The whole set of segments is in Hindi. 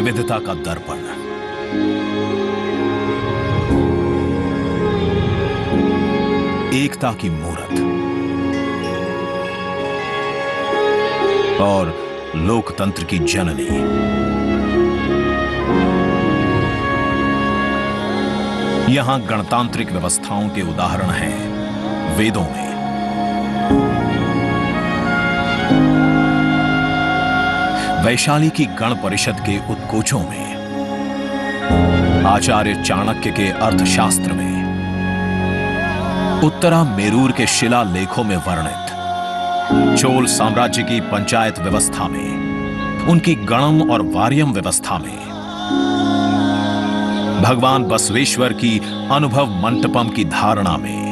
विविधता का दर्पण। एकता की मूरत और लोकतंत्र की जननी। यहां गणतांत्रिक व्यवस्थाओं के उदाहरण हैं वेदों में। वैशाली की गण परिषद के उत्कोचों में, आचार्य चाणक्य के अर्थशास्त्र में, उत्तरा मेरूर के शिलालेखों में वर्णित चोल साम्राज्य की पंचायत व्यवस्था में, उनकी गणम और वार्यम व्यवस्था में, भगवान बसवेश्वर की अनुभव मंटपम की धारणा में।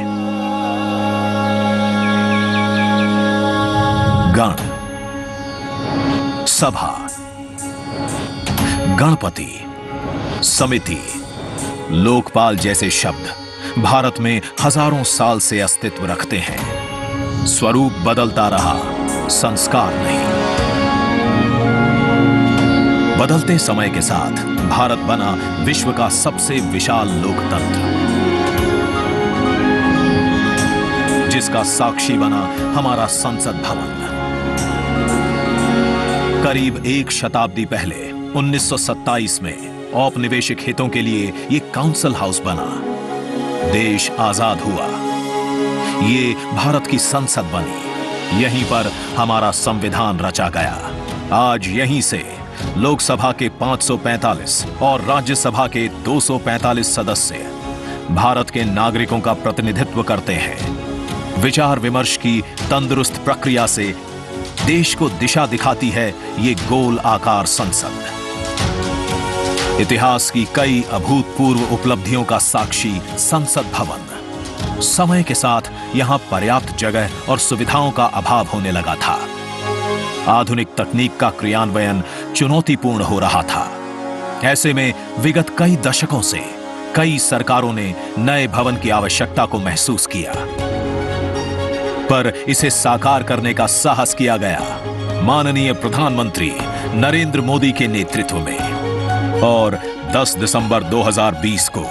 गण, सभा, गणपति, समिति, लोकपाल जैसे शब्द भारत में हजारों साल से अस्तित्व रखते हैं। स्वरूप बदलता रहा, संस्कार नहीं। बदलते समय के साथ भारत बना विश्व का सबसे विशाल लोकतंत्र, जिसका साक्षी बना हमारा संसद भवन। करीब एक शताब्दी पहले 1927 में औपनिवेशिक हितों के लिए यह काउंसिल हाउस बना। देश आजाद हुआ, ये भारत की संसद बनी। यहीं पर हमारा संविधान रचा गया। आज यहीं से लोकसभा के 545 और राज्यसभा के 245 सदस्य भारत के नागरिकों का प्रतिनिधित्व करते हैं। विचार विमर्श की तंदुरुस्त प्रक्रिया से देश को दिशा दिखाती है ये गोल आकार संसद। इतिहास की कई अभूतपूर्व उपलब्धियों का साक्षी संसद भवन। समय के साथ यहां पर्याप्त जगह और सुविधाओं का अभाव होने लगा था। आधुनिक तकनीक का क्रियान्वयन चुनौतीपूर्ण हो रहा था। ऐसे में विगत कई दशकों से कई सरकारों ने नए भवन की आवश्यकता को महसूस किया, पर इसे साकार करने का साहस किया गया माननीय प्रधानमंत्री नरेंद्र मोदी के नेतृत्व में। और 10 दिसंबर 2020 को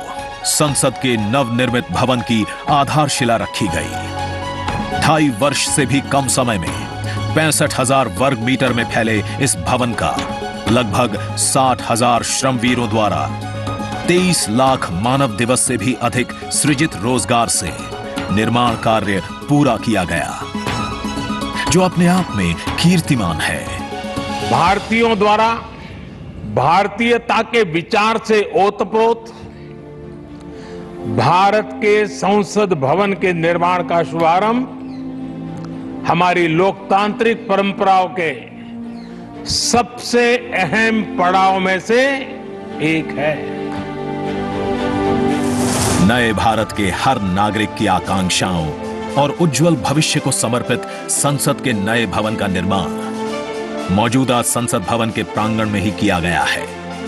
संसद के नवनिर्मित भवन की आधारशिला रखी गई। 2.5 वर्ष से भी कम समय में 65,000 वर्ग मीटर में फैले इस भवन का लगभग 60,000 श्रमवीरों द्वारा 23 लाख मानव दिवस से भी अधिक सृजित रोजगार से निर्माण कार्य पूरा किया गया, जो अपने आप में कीर्तिमान है। भारतीयों द्वारा भारतीयता के विचार से ओतप्रोत भारत के संसद भवन के निर्माण का शुभारंभ हमारी लोकतांत्रिक परंपराओं के सबसे अहम पड़ाव में से एक है। नए भारत के हर नागरिक की आकांक्षाओं और उज्जवल भविष्य को समर्पित संसद के नए भवन का निर्माण मौजूदा संसद भवन के प्रांगण में ही किया गया है।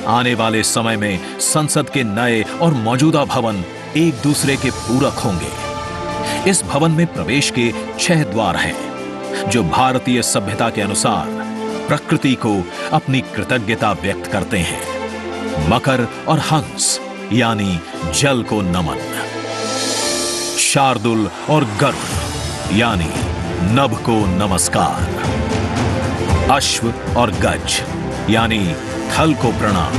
आने वाले समय में संसद के नए और मौजूदा भवन एक दूसरे के पूरक होंगे। इस भवन में प्रवेश के 6 द्वार हैं, जो भारतीय सभ्यता के अनुसार प्रकृति को अपनी कृतज्ञता व्यक्त करते हैं। मकर और हंस यानी जल को नमन, शार्दुल और गरुड़ यानी नभ को नमस्कार, अश्व और गज यानी थल को प्रणाम।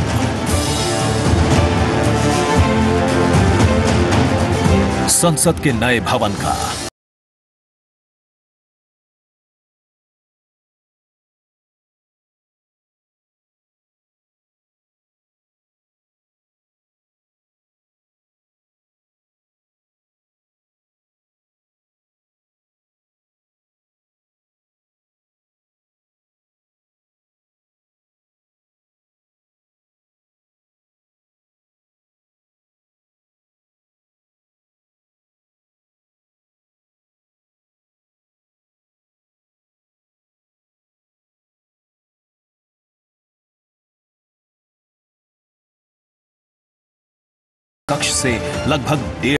संसद के नए भवन का कक्ष से लगभग 1.5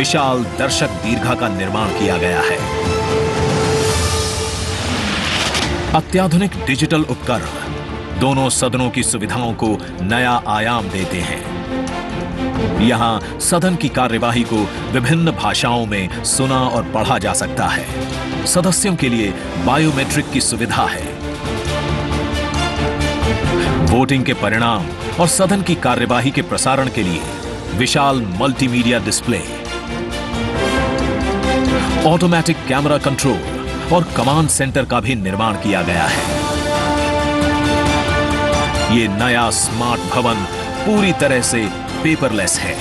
विशाल दर्शक दीर्घा का निर्माण किया गया है। अत्याधुनिक डिजिटल उपकरण दोनों सदनों की सुविधाओं को नया आयाम देते हैं। यहां सदन की कार्यवाही को विभिन्न भाषाओं में सुना और पढ़ा जा सकता है। सदस्यों के लिए बायोमेट्रिक की सुविधा है। वोटिंग के परिणाम और सदन की कार्यवाही के प्रसारण के लिए विशाल multimedia display, automatic camera control और कमांड सेंटर का भी निर्माण किया गया है। ये नया स्मार्ट भवन पूरी तरह से पेपरलेस है।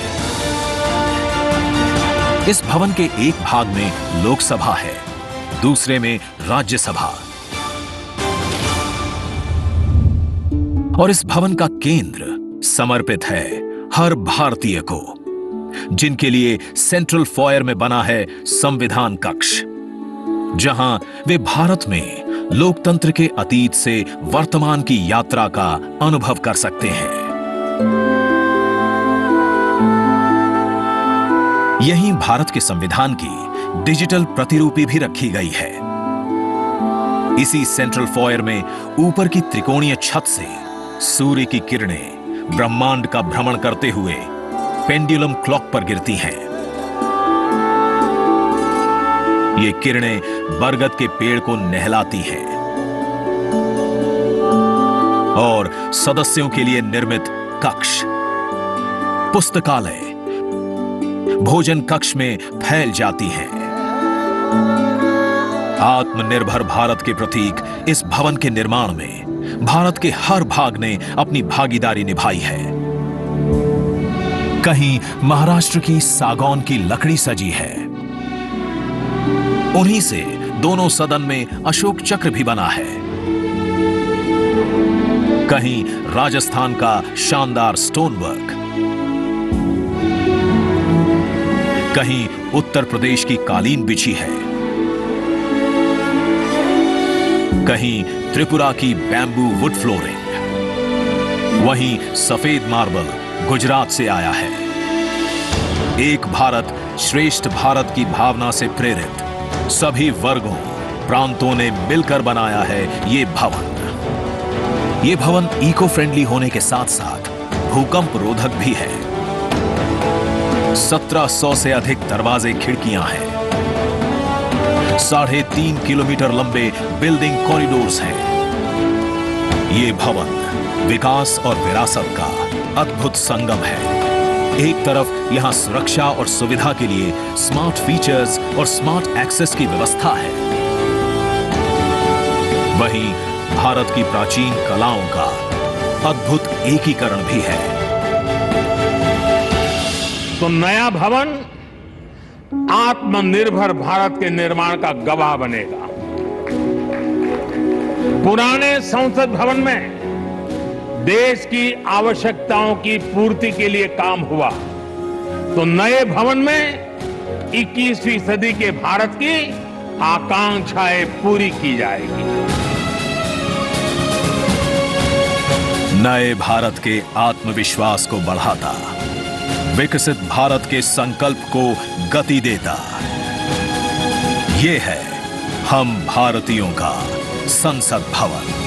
इस भवन के एक भाग में लोकसभा है, दूसरे में राज्यसभा। और इस भवन का केंद्र समर्पित है हर भारतीय को, जिनके लिए सेंट्रल फॉयर में बना है संविधान कक्ष, जहां वे भारत में लोकतंत्र के अतीत से वर्तमान की यात्रा का अनुभव कर सकते हैं। यहीं भारत के संविधान की डिजिटल प्रतिरूपी भी रखी गई है। इसी सेंट्रल फॉयर में ऊपर की त्रिकोणीय छत से सूर्य की किरणें ब्रह्मांड का भ्रमण करते हुए पेंडुलम क्लॉक पर गिरती हैं। ये किरणें बरगद के पेड़ को नहलाती हैं और सदस्यों के लिए निर्मित कक्ष, पुस्तकालय, भोजन कक्ष में फैल जाती हैं। आत्मनिर्भर भारत के प्रतीक इस भवन के निर्माण में भारत के हर भाग ने अपनी भागीदारी निभाई है। कहीं महाराष्ट्र की सागौन की लकड़ी सजी है, उन्हीं से दोनों सदन में अशोक चक्र भी बना है। कहीं राजस्थान का शानदार स्टोन वर्क, कहीं उत्तर प्रदेश की कालीन बिछी है, कहीं त्रिपुरा की बैम्बू वुड फ्लोरिंग, वहीं सफेद मार्बल गुजरात से आया है। एक भारत श्रेष्ठ भारत की भावना से प्रेरित सभी वर्गों, प्रांतों ने मिलकर बनाया है ये भवन। ये भवन इको फ्रेंडली होने के साथ साथ भूकंप रोधक भी है। 1700 से अधिक दरवाजे खिड़कियां हैं। 3.5 किलोमीटर लंबे बिल्डिंग कॉरिडोर्स हैं। ये भवन विकास और विरासत का अद्भुत संगम है। एक तरफ यहां सुरक्षा और सुविधा के लिए स्मार्ट फीचर्स और स्मार्ट एक्सेस की व्यवस्था है, वहीं भारत की प्राचीन कलाओं का अद्भुत एकीकरण भी है। तो नया भवन आत्मनिर्भर भारत के निर्माण का गवाह बनेगा। पुराने संसद भवन में देश की आवश्यकताओं की पूर्ति के लिए काम हुआ, तो नए भवन में 21वीं सदी के भारत की आकांक्षाएं पूरी की जाएगी। नए भारत के आत्मविश्वास को बढ़ाता, विकसित भारत के संकल्प को गति देता, ये है हम भारतीयों का संसद भवन।